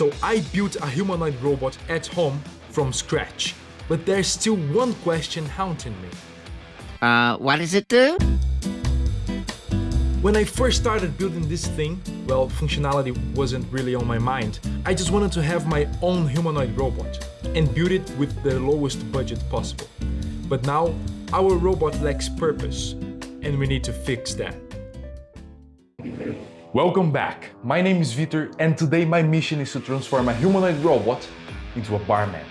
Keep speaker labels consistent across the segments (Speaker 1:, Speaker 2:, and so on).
Speaker 1: So I built a humanoid robot at home from scratch. But there's still one question haunting me.
Speaker 2: What does it do?
Speaker 1: When I first started building this thing, well, functionality wasn't really on my mind. I just wanted to have my own humanoid robot and build it with the lowest budget possible. But now, our robot lacks purpose, and we need to fix that. Welcome back. My name is Vitor, and today my mission is to transform a humanoid robot into a barman.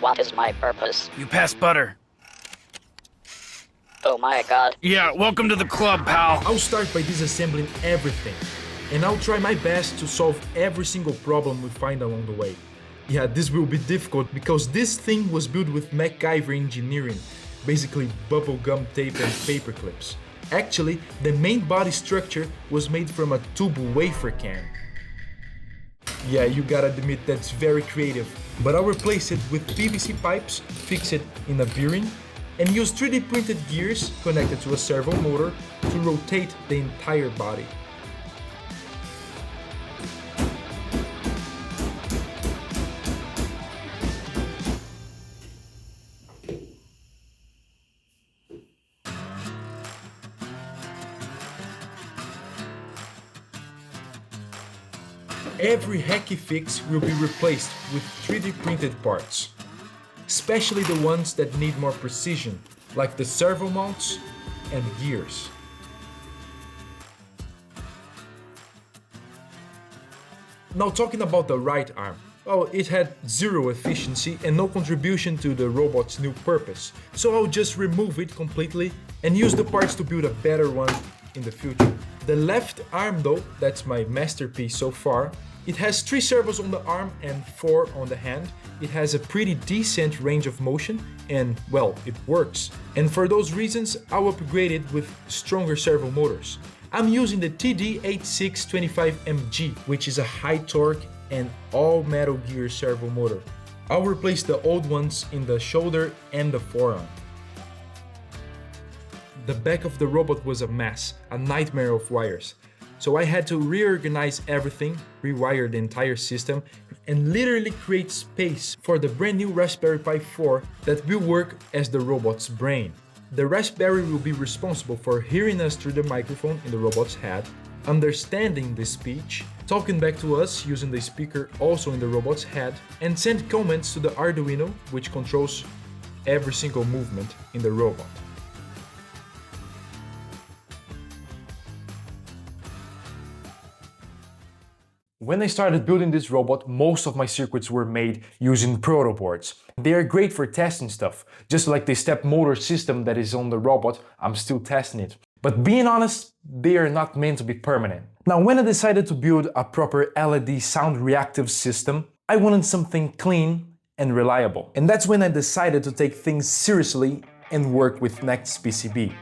Speaker 3: What is my purpose?
Speaker 4: You pass butter.
Speaker 3: Oh my god.
Speaker 4: Yeah, welcome to the club, pal.
Speaker 1: I'll start by disassembling everything, and I'll try my best to solve every single problem we find along the way. Yeah, this will be difficult because this thing was built with MacGyver engineering, basically bubblegum tape and paper clips. Actually, the main body structure was made from a tube wafer can. Yeah, you gotta admit that's very creative, but I'll replace it with PVC pipes, fix it in a bearing, and use 3D printed gears connected to a servo motor to rotate the entire body. Every hacky fix will be replaced with 3D printed parts, especially the ones that need more precision, like the servo mounts and gears. Now talking about the right arm, well, it had zero efficiency and no contribution to the robot's new purpose, so I'll just remove it completely and use the parts to build a better one in the future. The left arm though, that's my masterpiece so far. It has 3 servos on the arm and 4 on the hand. It has a pretty decent range of motion and, well, it works. And for those reasons, I'll upgrade it with stronger servo motors. I'm using the TD8625MG, which is a high torque and all metal gear servo motor. I'll replace the old ones in the shoulder and the forearm. The back of the robot was a mess, a nightmare of wires. So I had to reorganize everything, rewire the entire system, and literally create space for the brand new Raspberry Pi 4 that will work as the robot's brain. The Raspberry will be responsible for hearing us through the microphone in the robot's head, understanding the speech, talking back to us using the speaker also in the robot's head, and send comments to the Arduino, which controls every single movement in the robot. When I started building this robot, most of my circuits were made using proto boards. They are great for testing stuff, just like the step motor system that is on the robot. I'm still testing it. But being honest, they are not meant to be permanent. Now, when I decided to build a proper LED sound reactive system, I wanted something clean and reliable. And that's when I decided to take things seriously and work with NextPCB.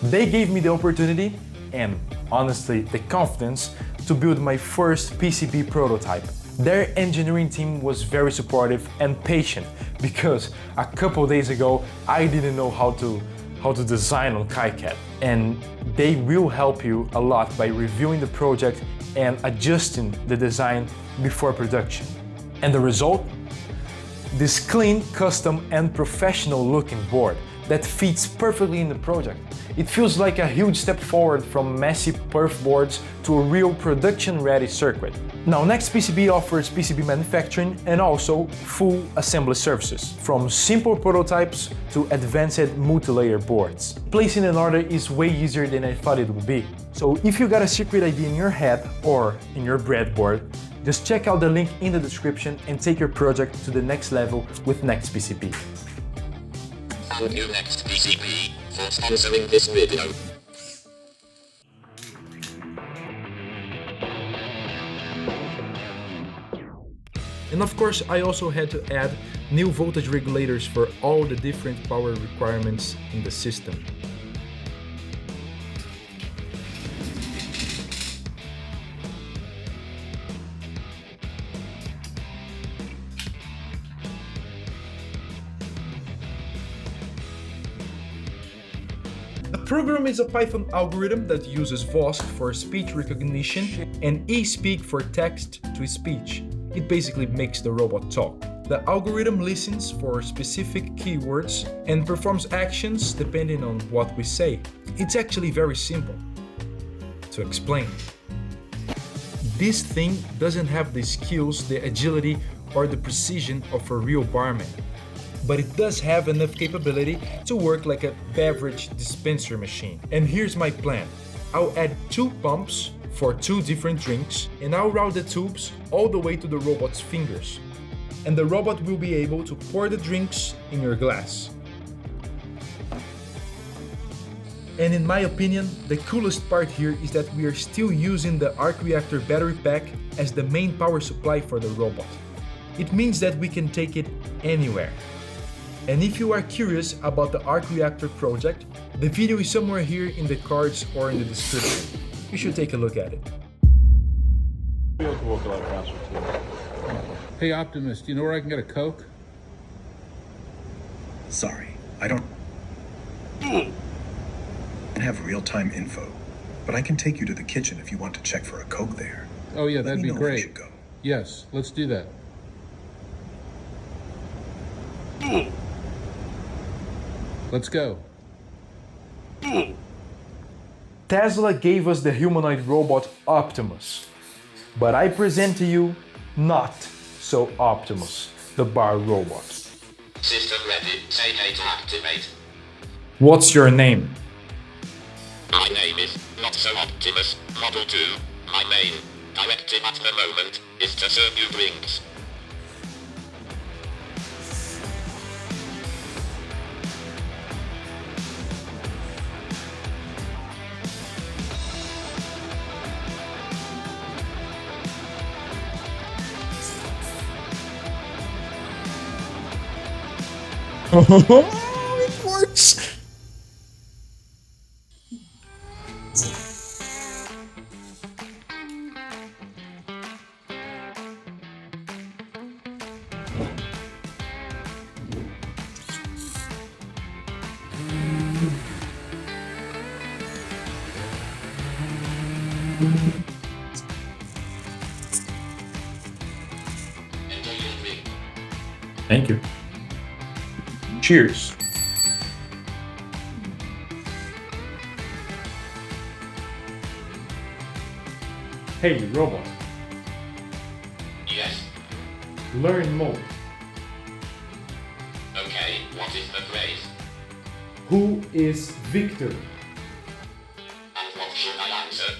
Speaker 1: They gave me the opportunity and, honestly, the confidence to build my first PCB prototype. Their engineering team was very supportive and patient because a couple days ago I didn't know how to design on KiCad, and they will help you a lot by reviewing the project and adjusting the design before production. And the result? This clean, custom and professional looking board that fits perfectly in the project. It feels like a huge step forward from messy perf boards to a real production-ready circuit. Now, NextPCB offers PCB manufacturing and also full assembly services, from simple prototypes to advanced multi-layer boards. Placing an order is way easier than I thought it would be. So if you got a secret idea in your head or in your breadboard, just check out the link in the description and take your project to the next level with NextPCB.
Speaker 5: Thank you NextPCB for sponsoring this video.
Speaker 1: And of course, I also had to add new voltage regulators for all the different power requirements in the system. A program is a Python algorithm that uses Vosk for speech recognition and eSpeak for text-to-speech. It basically makes the robot talk. The algorithm listens for specific keywords and performs actions depending on what we say. It's actually very simple to explain. This thing doesn't have the skills, the agility, or the precision of a real barman, but it does have enough capability to work like a beverage dispenser machine. And here's my plan. I'll add 2 pumps for 2 different drinks, and I'll route the tubes all the way to the robot's fingers. And the robot will be able to pour the drinks in your glass. And in my opinion, the coolest part here is that we are still using the arc reactor battery pack as the main power supply for the robot. It means that we can take it anywhere. And if you are curious about the arc reactor project, the video is somewhere here in the cards or in the description. You should take a look at it.
Speaker 6: Hey Optimus, do you know where I can get a Coke?
Speaker 7: Sorry, I don't have real-time info, but I can take you to the kitchen if you want to check for a Coke there.
Speaker 6: Oh yeah,
Speaker 7: Let
Speaker 6: that'd
Speaker 7: me
Speaker 6: be
Speaker 7: know if you
Speaker 6: great.
Speaker 7: should go.
Speaker 6: Yes, let's do that. Let's go.
Speaker 1: Tesla gave us the humanoid robot Optimus, but I present to you not so Optimus, the bar robot.
Speaker 5: System ready. Say hey to activate.
Speaker 1: What's your name?
Speaker 5: My name is Not So Optimus, Model 2. My main directive at the moment is to serve you drinks.
Speaker 1: It works!
Speaker 5: Enjoy your drink.
Speaker 1: Thank you. Cheers. Hey, robot.
Speaker 5: Yes.
Speaker 1: Learn mode.
Speaker 5: Okay, what is the phrase?
Speaker 1: Who is Victor?
Speaker 5: And what should I answer?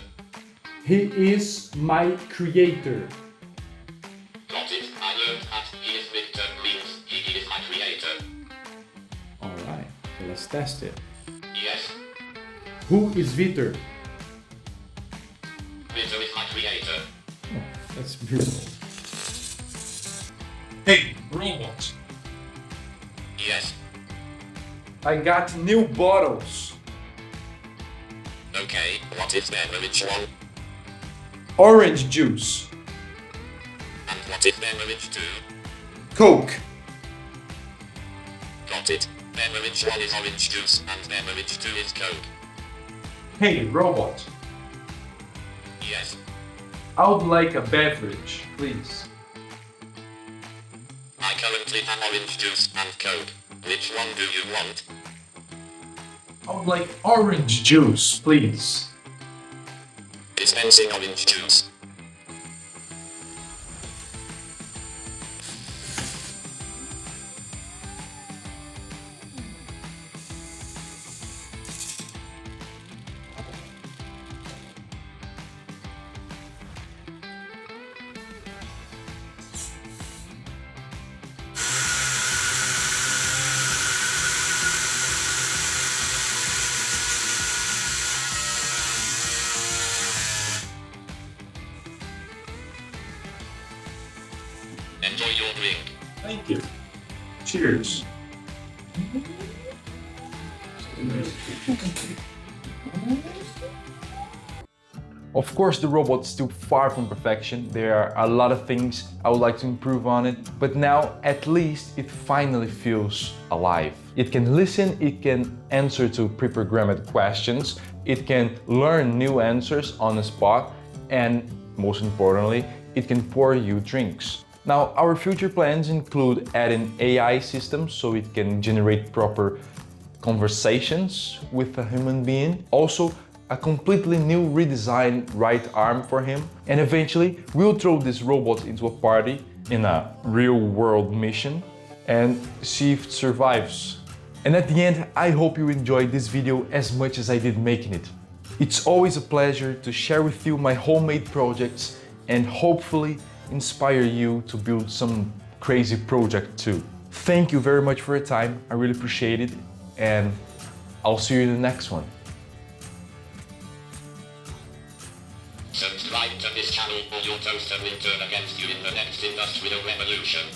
Speaker 1: He is my creator.
Speaker 5: Got it. I learned that he is Victor means he is my creator.
Speaker 1: Alright, so let's test it.
Speaker 5: Yes.
Speaker 1: Who is Vitor?
Speaker 5: Victor is my creator.
Speaker 1: Oh, that's beautiful. Hey, robot.
Speaker 5: Yes.
Speaker 1: I got new bottles.
Speaker 5: Okay, what is beverage one?
Speaker 1: Orange juice.
Speaker 5: And what is beverage two?
Speaker 1: Coke.
Speaker 5: Got it. Beverage one is orange juice and beverage two is Coke.
Speaker 1: Hey, robot.
Speaker 5: Yes.
Speaker 1: I would like a beverage, please.
Speaker 5: I currently have orange juice and Coke. Which one do you want?
Speaker 1: I would like orange juice, please.
Speaker 5: Dispensing orange juice. Enjoy your drink.
Speaker 1: Thank you. Cheers. Of course, the robot's still far from perfection. There are a lot of things I would like to improve on it, but now at least it finally feels alive. It can listen, it can answer to pre-programmed questions, it can learn new answers on the spot, and most importantly, it can pour you drinks. Now, our future plans include adding AI systems so it can generate proper conversations with a human being. Also, a completely new redesigned right arm for him. And eventually, we'll throw this robot into a party in a real-world mission and see if it survives. And at the end, I hope you enjoyed this video as much as I did making it. It's always a pleasure to share with you my homemade projects and hopefully inspire you to build some crazy project too. Thank you very much for your time. I really appreciate it, and I'll see you in the next one.
Speaker 5: Subscribe to this channel or your toaster will turn against you in the next industrial revolution.